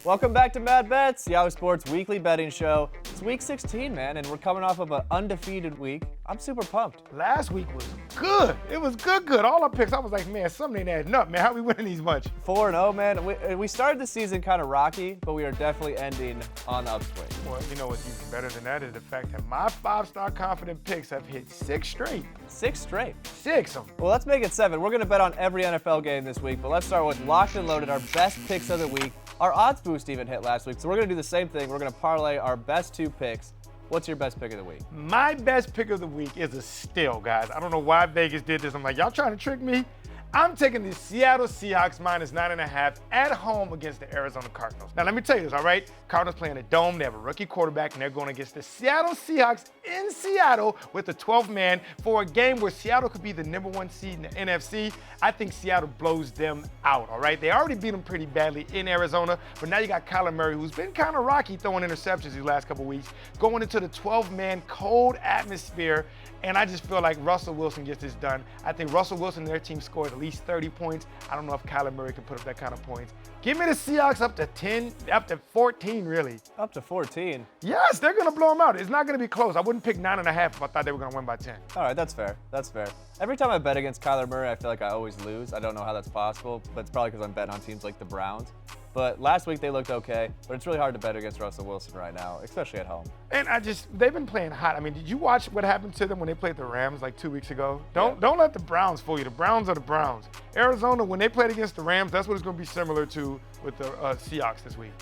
Welcome back to Mad Bets, Yahoo Sports weekly betting show. It's week 16, man, and we're coming off of an undefeated week. I'm super pumped. Last week was good. It was good. All our picks, I was like, man, something ain't adding up, man. How we winning these much? 4-0, man. We started the season kind of rocky, but we are definitely ending on the upswing. Well, you know what's even better than that is the fact that my 5-star confident picks have hit 6 straight. 6 straight? 6 of them. Well, let's make it 7. We're going to bet on every NFL game this week, but let's start with Locked and Loaded, our best picks of the week. Our odds boost even hit last week, so we're going to do the same thing. We're going to parlay our best 2 picks. What's your best pick of the week? My best pick of the week is a steal, guys. I don't know why Vegas did this. I'm like, y'all trying to trick me? I'm taking the Seattle Seahawks minus 9.5 at home against the Arizona Cardinals. Now, let me tell you this, all right? Cardinals playing a dome. They have a rookie quarterback, and they're going against the Seattle Seahawks in Seattle with the 12th man for a game where Seattle could be the #1 seed in the NFC. I think Seattle blows them out, all right? They already beat them pretty badly in Arizona, but now you got Kyler Murray, who's been kind of rocky throwing interceptions these last couple weeks, going into the 12-man cold atmosphere, and I just feel like Russell Wilson gets this done. I think Russell Wilson and their team scores at least 30 points. I don't know if Kyler Murray can put up that kind of points. Give me the Seahawks up to 10, up to 14, really. Up to 14? Yes, they're going to blow them out. It's not going to be close. I wouldn't pick 9.5 if I thought they were going to win by 10. All right, that's fair. That's fair. Every time I bet against Kyler Murray, I feel like I always lose. I don't know how that's possible, but it's probably because I'm betting on teams like the Browns. But last week they looked okay, but it's really hard to bet against Russell Wilson right now, especially at home. And they've been playing hot. I mean, did you watch what happened to them when they played the Rams like 2 weeks ago? Don't let the Browns fool you. The Browns are the Browns. Arizona, when they played against the Rams, that's what it's going to be similar to with the Seahawks this week.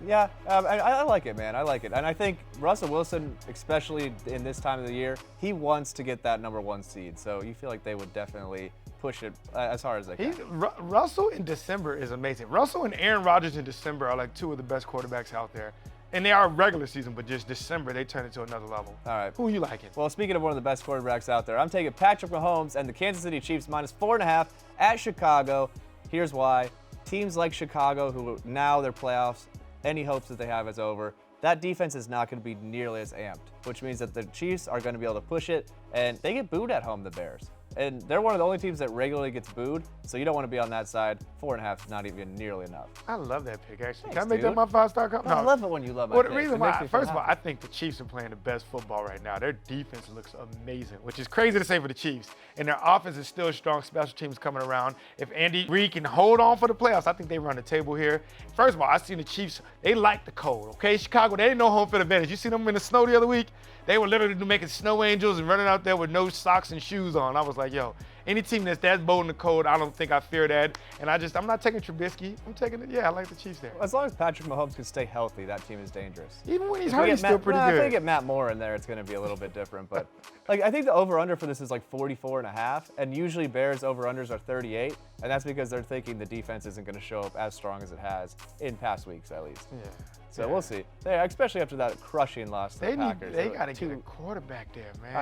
Yeah, I like it, man. I like it. And I think Russell Wilson, especially in this time of the year, he wants to get that #1 seed. So you feel like they would definitely push it as hard as they can. Russell in December is amazing. Russell and Aaron Rodgers in December are like 2 of the best quarterbacks out there. And they are regular season, but just December, they turn it to another level. All right. Who are you liking? Well, speaking of one of the best quarterbacks out there, I'm taking Patrick Mahomes and the Kansas City Chiefs minus 4.5 at Chicago. Here's why. Teams like Chicago, who now their playoffs, any hopes that they have is over. That defense is not going to be nearly as amped, which means that the Chiefs are going to be able to push it, and they get booed at home, the Bears. And they're one of the only teams that regularly gets booed, so you don't want to be on that side. 4.5 is not even nearly enough. I love that pick, actually. Thanks, Can I make dude. that my 5-star comp? No, I love it when you love my Well, the picks. reason It makes why, me feel first of all, happy. I think the Chiefs are playing the best football right now. Their defense looks amazing, which is crazy to say for the Chiefs. And their offense is still strong. Special teams coming around. If Andy Reid can hold on for the playoffs, I think they run the table here. First of all, I seen the Chiefs. They like the cold, okay? Chicago, they didn't know home field advantage. You see them in the snow the other week? They were literally making snow angels and running out there with no socks and shoes on. I was like, yo, any team that's that bold in the cold, I don't think I fear that. And I'm not taking Trubisky. I'm taking it. Yeah, I like the Chiefs there. As long as Patrick Mahomes can stay healthy, that team is dangerous. Even when he's hurt, he's still pretty good. If they get Matt Moore in there, it's going to be a little bit different. But I think the over-under for this is like 44.5, and usually Bears over-unders are 38, and that's because they're thinking the defense isn't going to show up as strong as it has in past weeks, at least. Yeah. So we'll see. Especially after that crushing loss to the Packers. They got to get a quarterback there, man.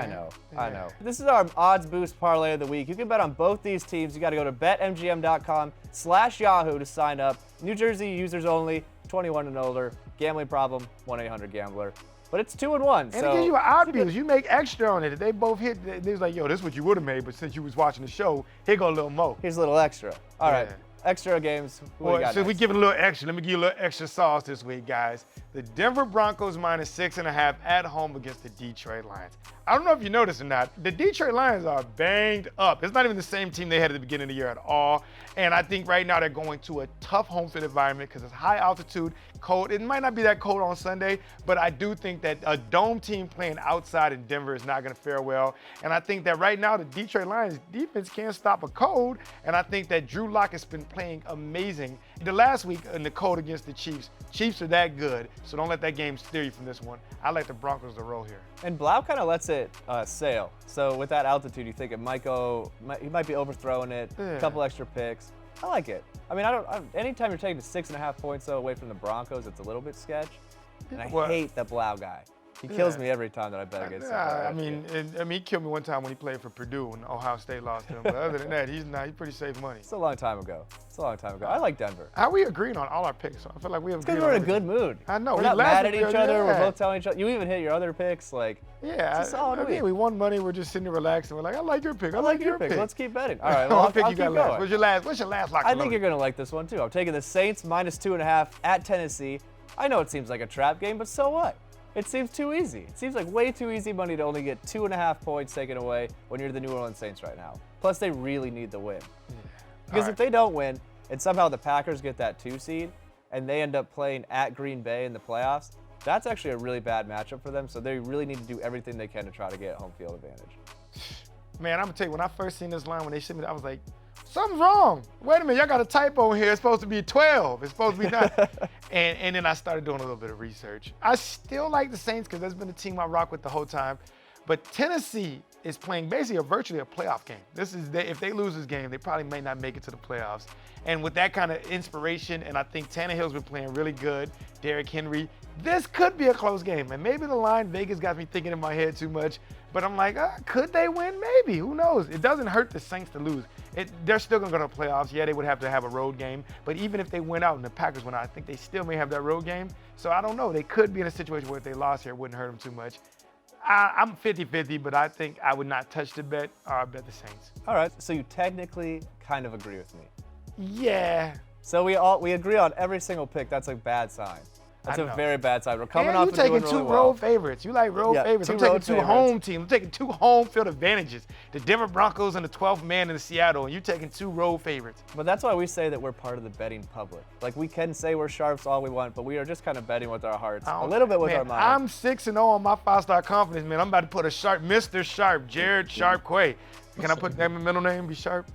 I know. This is our odds boost parlay of the week. You can bet on both these teams. You got to go to betmgm.com/Yahoo to sign up. New Jersey users only, 21 and older. Gambling problem, 1-800-GAMBLER. But it's 2-1. And it gives you an odd bills. You make extra on it. If they both hit, they was like, yo, this is what you would have made, but since you was watching the show, here go a little more. Here's a little extra. All right. Extra games. So we give it a little extra. Let me give you a little extra sauce this week, guys. The Denver Broncos minus 6.5 at home against the Detroit Lions. I don't know if you noticed or not, the Detroit Lions are banged up. It's not even the same team they had at the beginning of the year at all. And I think right now they're going to a tough home field environment because it's high altitude, cold. It might not be that cold on Sunday, but I do think that a dome team playing outside in Denver is not going to fare well. And I think that right now the Detroit Lions defense can't stop a cold. And I think that Drew Lock has been playing amazing. The last week in the cold against the Chiefs are that good, so don't let that game steer you from this one. I like the Broncos to roll here. And Blau kind of lets it sail. So with that altitude, you think it might go, he might be overthrowing it, a couple extra picks. I like it. I mean, anytime you're taking 6.5 points away from the Broncos, it's a little bit sketch. And I hate the Blau guy. He kills me every time that I bet against him. I mean, he killed me one time when he played for Purdue when Ohio State lost to him. But other than that, he's pretty safe money. It's a long time ago. I like Denver. How we agreeing on all our picks? I feel like we have. Because we're in a good mood. I know. We're not mad at each other. We're both telling each other. You even hit your other picks. Like, yeah, it's a solid week. We won money. We're just sitting there relaxing. We're like, I like your pick. I like your pick. Let's keep betting. All right, well, I'll pick keep you got going. last. What's your last lock? I think you're going to like this one, too. I'm taking the Saints -2.5 at Tennessee. I know it seems like a trap game, but so what? It seems too easy. It seems like way too easy money to only get 2.5 points taken away when you're the New Orleans Saints right now. Plus, they really need the win. Yeah. Because if they don't win, and somehow the Packers get that 2 seed, and they end up playing at Green Bay in the playoffs, that's actually a really bad matchup for them. So they really need to do everything they can to try to get home field advantage. Man, I'm going to tell you, when I first seen this line, when they sent me, I was like, something's wrong. Wait a minute, y'all got a typo here. It's supposed to be 12. It's supposed to be 9. and then I started doing a little bit of research. I still like the Saints because that's been the team I rock with the whole time. But Tennessee is playing basically virtually a playoff game. If they lose this game, they probably may not make it to the playoffs. And with that kind of inspiration, and I think Tannehill's been playing really good, Derrick Henry, this could be a close game. And maybe the line, Vegas got me thinking in my head too much. But I'm like, could they win? Maybe. Who knows? It doesn't hurt the Saints to lose. They're still going to go to the playoffs. Yeah, they would have to have a road game. But even if they went out and the Packers went out, I think they still may have that road game. So I don't know. They could be in a situation where if they lost here, it wouldn't hurt them too much. I'm 50-50, but I think I would not touch the bet, or I bet the Saints. All right, so you technically kind of agree with me. Yeah. So we agree on every single pick. That's a bad sign. That's a very bad sign. We're coming off and you're taking two road favorites. You like road favorites. I'm taking two home teams. I'm taking 2 home field advantages. The Denver Broncos and the 12th man in Seattle, and you're taking 2 road favorites. But that's why we say that we're part of the betting public. Like, we can say we're sharps all we want, but we are just kind of betting with our hearts, a little bit with our minds. I'm 6-0 on my 5-star confidence, man. I'm about to put a Sharp, Mr. Sharp, Jared Sharp Quay. Can I put that in my middle name, be Sharp?